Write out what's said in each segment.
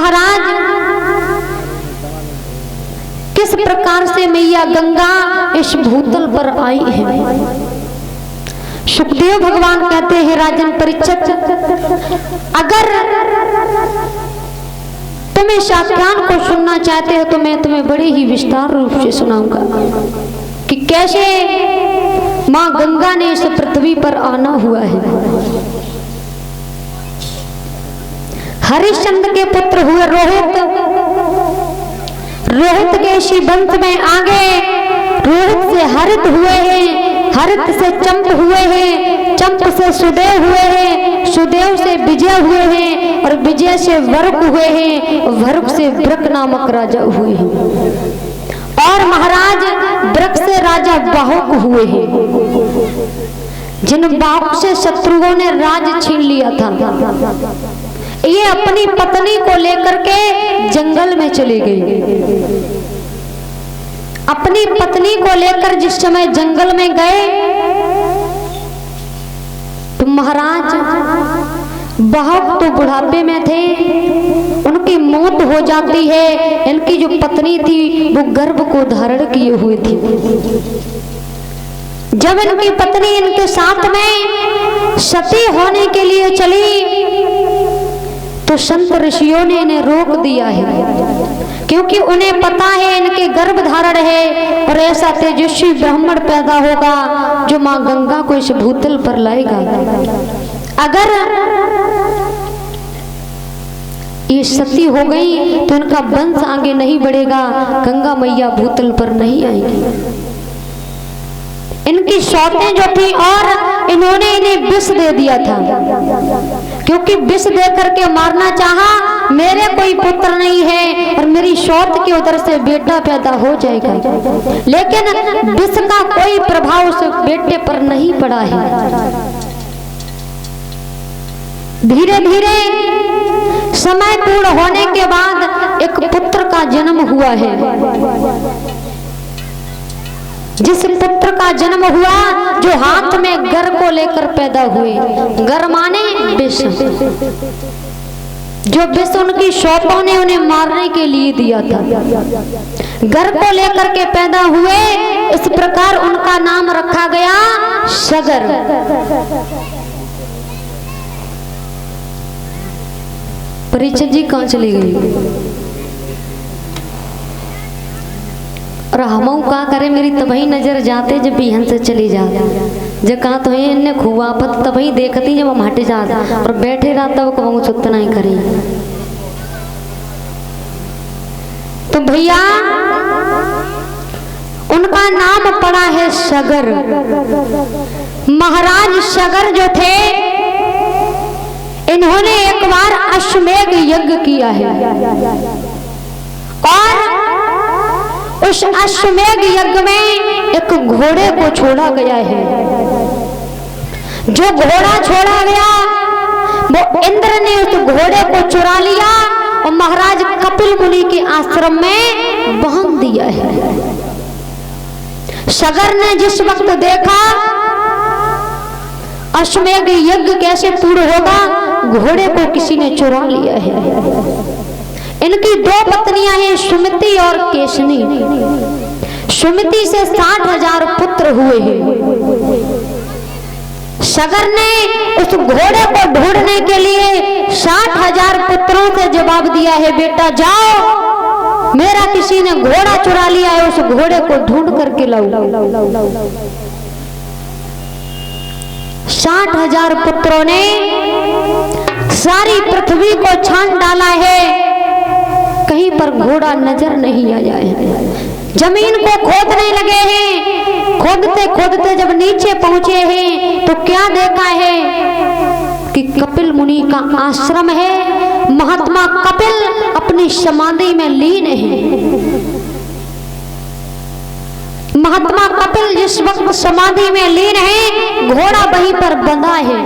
महाराज किस प्रकार से मैया गंगा इस भूतल पर आई है। सुखदेव भगवान कहते हैं, राजन परीक्षित, अगर तुम्हें शाख्यान को सुनना चाहते हो तो मैं तुम्हें बड़े ही विस्तार रूप से सुनाऊंगा कि कैसे मां गंगा ने इस पृथ्वी पर आना हुआ है। हरिश्चंद्र के पुत्र हुए रोहित, रोहित के इसी वंश में आगे रोहित से हरित हुए हैं, हरित से चंप हुए हैं, चंप से सुदेव हुए हैं, सुदेव से विजय हुए हैं और विजय से वरुक हुए हैं और वरुक से वृक नामक राजा हुए हैं और महाराज वृक से राजा बाहुक हुए हैं, जिन बाहुक से शत्रुओं ने राज छीन लिया था। ये अपनी पत्नी को लेकर के जंगल में चले गए। अपनी पत्नी को लेकर जिस समय जंगल में गए तो महाराज बाहुक तो बुढ़ापे में थे, उनकी मौत हो जाती है। इनकी जो पत्नी थी वो गर्भ को धारण किए हुए थी। जब इनकी पत्नी इनके साथ में सती होने के लिए चली तो संत ऋषियों ने इन्हें रोक दिया है, क्योंकि उन्हें पता है इनके गर्भ धारण है और ऐसा तेजस्वी ब्राह्मण पैदा होगा जो मां गंगा को इस भूतल पर लाएगा। अगर ये सती हो गई तो इनका वंश आगे नहीं बढ़ेगा, गंगा मैया भूतल पर नहीं आएगी। इनकी शौतें जो थी और इन्होंने इन्हें विष दे दिया था, क्योंकि विष दे करके मारना चाहा। मेरे कोई पुत्र नहीं है और मेरी शौत के उधर से बेटा पैदा हो जाएगा, लेकिन विष का कोई प्रभाव उस बेटे पर नहीं पड़ा है। धीरे धीरे समय पूर्ण होने के बाद एक पुत्र का जन्म हुआ है। जिस पुत्र का जन्म हुआ जो हाथ में गर को लेकर पैदा हुए, गर माने विष, जो विष उनकी शौतों ने उन्हें मारने के लिए दिया था, गर को लेकर के पैदा हुए। इस प्रकार उनका नाम रखा गया सगर। परीक्षित जी कहाँ चली गई और हम का करे, मेरी तभी नजर जाते जब बिहन से चली जा जब कहा तो इन्हें खुआपत तभी देखती जब हम हटे जा और बैठे रहता वो कहूँ सुतना ही करी। तो भैया उनका नाम पड़ा है सगर। महाराज सगर जो थे इन्होंने एक बार अश्वमेघ यज्ञ किया है और उस अश्वमेघ यज्ञ में एक घोड़े को छोड़ा गया है। जो घोड़ा छोड़ा गया वो इंद्र ने उस घोड़े को चुरा लिया और महाराज कपिल मुनि के आश्रम में बांध दिया है। सगर ने जिस वक्त देखा अश्वमेघ यज्ञ कैसे पूर्ण होगा, घोड़े को किसी ने चुरा लिया है। इनकी दो पत्नियां हैं, सुमिति और केशनी। सुमिति से 60,000 पुत्र हुए हैं। सगर ने उस घोड़े को ढूंढने के लिए 60,000 पुत्रों से जवाब दिया है, बेटा जाओ, मेरा किसी ने घोड़ा चुरा लिया है, उस घोड़े को ढूंढ करके लाओ। 60,000 पुत्रों ने सारी पृथ्वी को छान डाला है, कहीं पर घोड़ा नजर नहीं आया है। जमीन को खोदने लगे हैं, खोदते खोदते जब नीचे पहुंचे हैं तो क्या देखा है कि कपिल मुनि का आश्रम है। महात्मा कपिल अपनी समाधि में लीन है। महात्मा कपिल जिस वक्त समाधि में लीन है, घोड़ा वहीं पर बंधा है।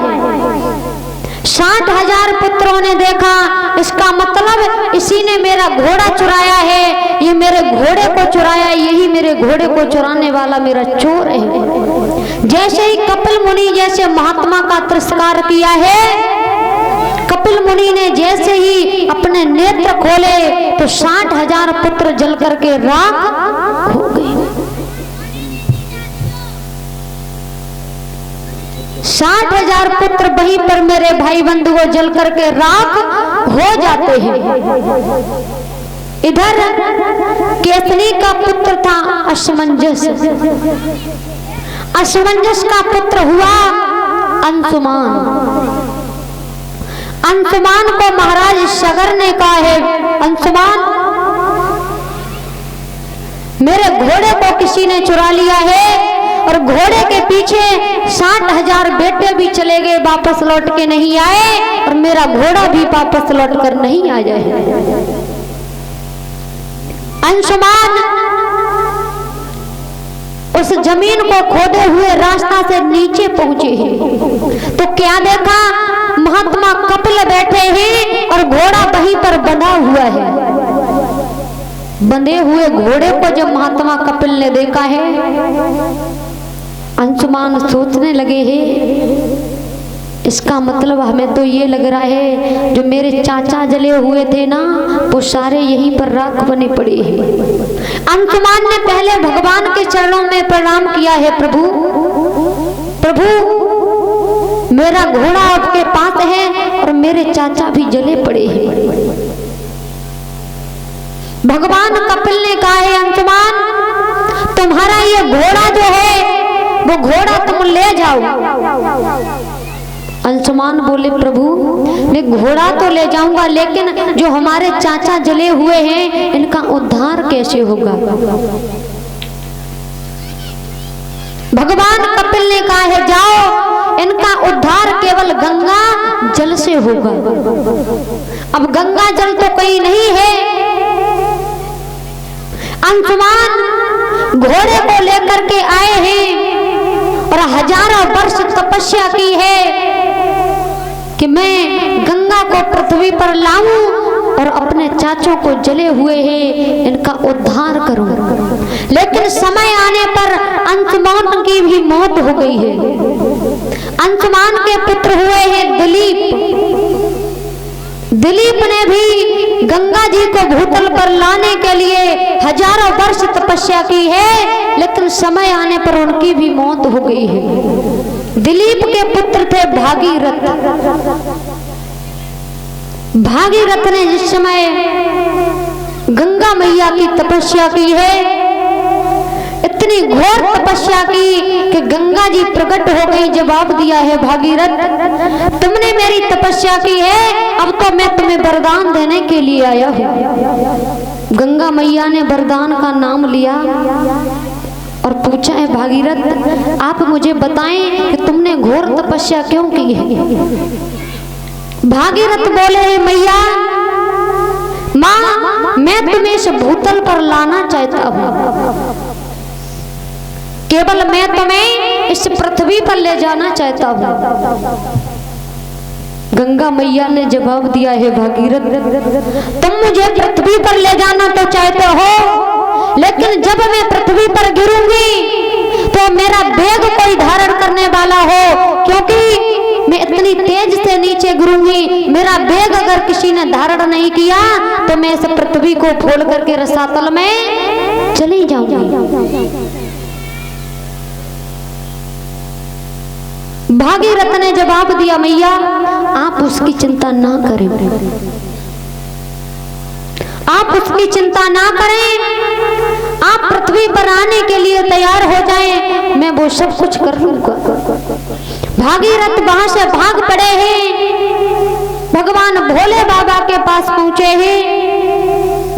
60,000 पुत्रों ने देखा, इसका मतलब इसी ने मेरा घोड़ा चुराया है, ये मेरे घोड़े को चुराया, यही मेरे घोड़े को चुराने वाला मेरा चोर है। जैसे ही कपिल मुनि जैसे महात्मा का तिरस्कार किया है, कपिल मुनि ने जैसे ही अपने नेत्र खोले तो 60,000 पुत्र जल करके राख हो गए। 60,000 पुत्र वहीं पर मेरे भाई बंधुओं जल करके राख हो जाते हैं। इधर केसरी का पुत्र था असमंजस, असमंजस का पुत्र हुआ अंशुमान। अंशुमान को महाराज सगर ने कहा है, अंशुमान मेरे घोड़े को किसी ने चुरा लिया है और घोड़े के पीछे 60,000 बेटे भी चले गए, वापस लौट के नहीं आए और मेरा घोड़ा भी वापस लौट कर नहीं आ जाए। अंशुमान उस जमीन को खोदे हुए रास्ता से नीचे पहुंचे हैं तो क्या देखा, महात्मा कपिल बैठे हैं और घोड़ा वहीं पर बंधा हुआ है। बंधे हुए घोड़े को जब महात्मा कपिल ने देखा है, अंशुमान सोचने लगे हैं इसका मतलब हमें तो ये लग रहा है जो मेरे चाचा जले हुए थे ना वो सारे यहीं पर राख बने पड़े हैं। अंशुमान ने पहले भगवान के चरणों में प्रणाम किया है, प्रभु प्रभु मेरा घोड़ा आपके पास है और मेरे चाचा भी जले पड़े हैं। भगवान कपिल ने कहा है, अंशुमान तुम्हारा ये घोड़ा जो है वो घोड़ा तुम ले जाओ। अंशुमान बोले, प्रभु मैं घोड़ा तो ले जाऊंगा लेकिन जो हमारे चाचा जले हुए हैं इनका उद्धार कैसे होगा। भगवान कपिल ने कहा है, जाओ इनका उद्धार केवल गंगा जल से होगा। अब गंगा जल तो कहीं नहीं है। अंशुमान घोड़े को लेकर के आए हैं और हजारों वर्ष तपस्या की है कि मैं गंगा को पृथ्वी पर लाऊं और अपने चाचों को जले हुए हैं इनका उद्धार करूं। लेकिन समय आने पर अंशुमान की भी मौत हो गई है। अंशुमान के पुत्र हुए हैं दिलीप। दिलीप ने भी गंगा जी को भूतल पर लाने के लिए हजारों वर्ष तपस्या की है लेकिन समय आने पर उनकी भी मौत हो गई है। दिलीप के पुत्र थे भागीरथ। भागीरथ ने जिस समय गंगा मैया की तपस्या की है, इतनी घोर तपस्या की कि गंगा जी प्रकट हो गई। जवाब दिया है, भागीरथ तुमने मेरी तपस्या की है, अब तो मैं तुम्हें वरदान देने के लिए आया हूँ। गंगा मैया ने वरदान का नाम लिया और पूछा है, भागीरथ आप मुझे बताएं कि तुमने घोर तपस्या क्यों की है। भागीरथ बोले, मैया माँ मैं तुम्हें इस भूतल पर लाना चाहता हूँ, केवल मैं तुम्हें इस पृथ्वी पर ले जाना चाहता हूँ। गंगा मैया ने जवाब दिया है, भागीरथ तुम मुझे पृथ्वी पर ले जाना तो चाहते हो लेकिन जब मैं पृथ्वी पर गिरूंगी तो मेरा बेग कोई धारण करने वाला हो, क्योंकि मैं इतनी तेज से नीचे गिरूंगी। मेरा बेग अगर किसी ने धारण नहीं किया तो मैं इस पृथ्वी को फोड़ करके रसातल में चली जाऊंगी। भागीरथ ने जवाब दिया, मैया आप उसकी चिंता ना करें, आप उसकी चिंता ना करें, आप पृथ्वी पर आने के लिए तैयार हो जाएं, मैं वो सब कुछ कर लूंगा। भागीरथ वहां से भाग पड़े हैं, भगवान भोले बाबा के पास पहुंचे हैं।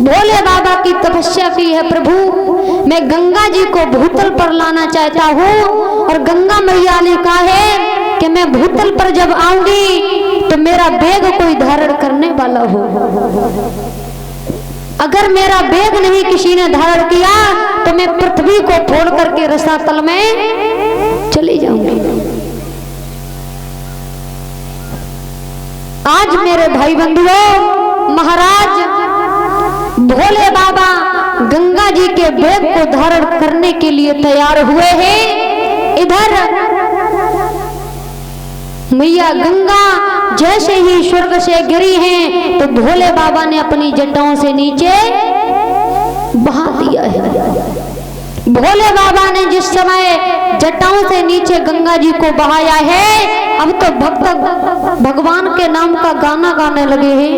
भोले बाबा की तपस्या की है, प्रभु मैं गंगा जी को भूतल पर लाना चाहता हूँ और गंगा मैया ने कहा है कि मैं भूतल पर जब आऊंगी तो मेरा बेग कोई धारण करने वाला हो। अगर मेरा बेग नहीं किसी ने धारण किया तो मैं पृथ्वी को फोड़ करके रसातल में चली जाऊंगी। आज मेरे भाई बंधुओं, महाराज भोले बाबा गंगा जी के बेग को धारण करने के लिए तैयार हुए हैं। इधर मैया गंगा जैसे ही स्वर्ग से गिरी हैं तो भोले बाबा ने अपनी जटाओं से नीचे बहा दिया है। भोले बाबा ने जिस समय जटाओं से नीचे गंगा जी को बहाया है, अब तो भक्त भगवान के नाम का गाना गाने लगे हैं।